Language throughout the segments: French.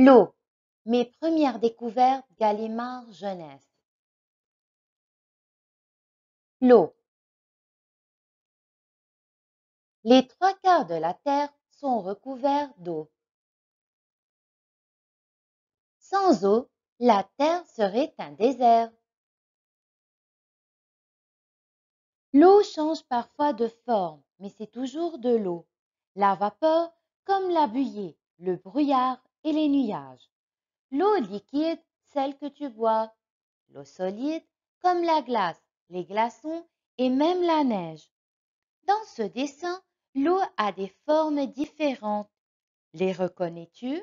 L'eau. Mes premières découvertes Gallimard Jeunesse. L'eau. Les trois quarts de la Terre sont recouverts d'eau. Sans eau, la Terre serait un désert. L'eau change parfois de forme, mais c'est toujours de l'eau. La vapeur, comme la buée, le brouillard et les nuages. L'eau liquide, celle que tu bois. L'eau solide, comme la glace, les glaçons et même la neige. Dans ce dessin, l'eau a des formes différentes. Les reconnais-tu?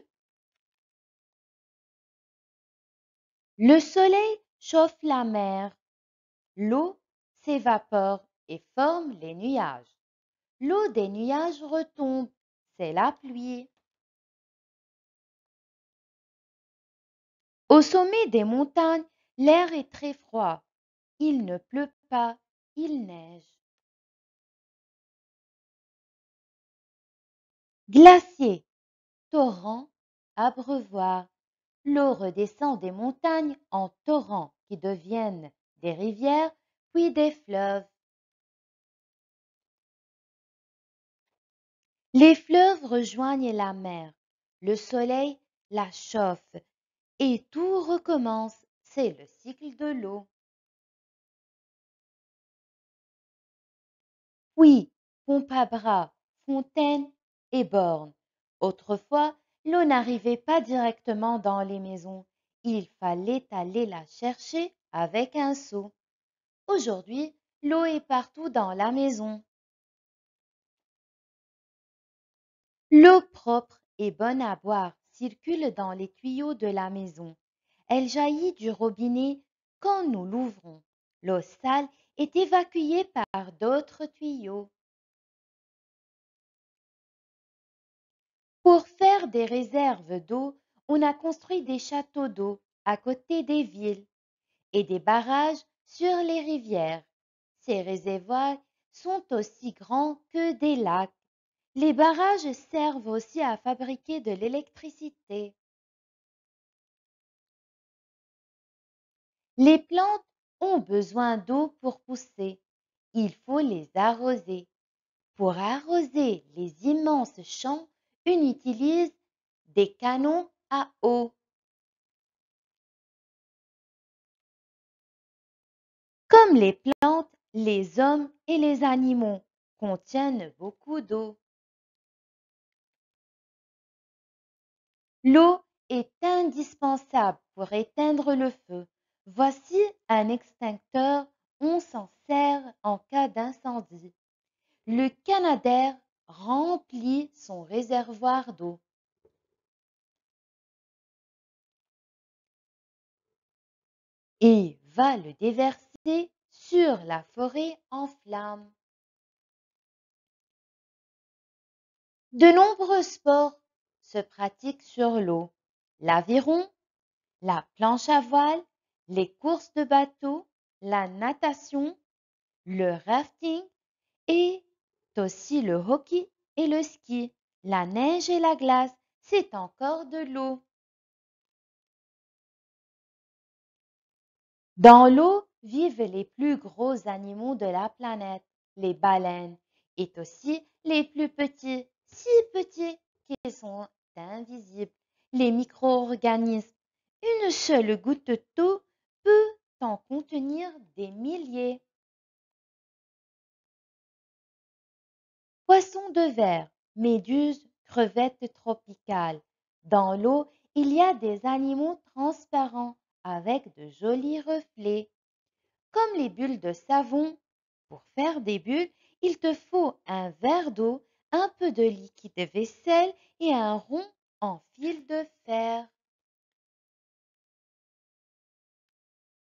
Le soleil chauffe la mer. L'eau s'évapore et forme les nuages. L'eau des nuages retombe, c'est la pluie. Au sommet des montagnes, l'air est très froid. Il ne pleut pas, il neige. Glacier, torrent, abreuvoir. L'eau redescend des montagnes en torrents qui deviennent des rivières, puis des fleuves. Les fleuves rejoignent la mer, le soleil la chauffe et tout recommence. C'est le cycle de l'eau. Oui, pompe à bras, fontaine et borne. Autrefois, l'eau n'arrivait pas directement dans les maisons. Il fallait aller la chercher avec un seau. Aujourd'hui, l'eau est partout dans la maison. L'eau propre et bonne à boire circule dans les tuyaux de la maison. Elle jaillit du robinet quand nous l'ouvrons. L'eau sale est évacuée par d'autres tuyaux. Pour faire des réserves d'eau, on a construit des châteaux d'eau à côté des villes et des barrages sur les rivières. Ces réservoirs sont aussi grands que des lacs. Les barrages servent aussi à fabriquer de l'électricité. Les plantes ont besoin d'eau pour pousser. Il faut les arroser. Pour arroser les immenses champs, on utilise des canons à eau. Comme les plantes, les hommes et les animaux contiennent beaucoup d'eau. L'eau est indispensable pour éteindre le feu. Voici un extincteur, on s'en sert en cas d'incendie. Le Canadair remplit son réservoir d'eau et va le déverser sur la forêt en flammes. De nombreux sports se pratiquent sur l'eau. L'aviron, la planche à voile, les courses de bateau, la natation, le rafting et aussi le hockey et le ski. La neige et la glace, c'est encore de l'eau. Dans l'eau vivent les plus gros animaux de la planète, les baleines, et aussi les plus petits, si petits qu'ils sont invisibles, les micro-organismes. Une seule goutte d'eau peut en contenir des milliers. Poissons de verre, méduses, crevettes tropicales. Dans l'eau, il y a des animaux transparents avec de jolis reflets. Comme les bulles de savon. Pour faire des bulles, il te faut un verre d'eau, un peu de liquide vaisselle et un rond en fil de fer.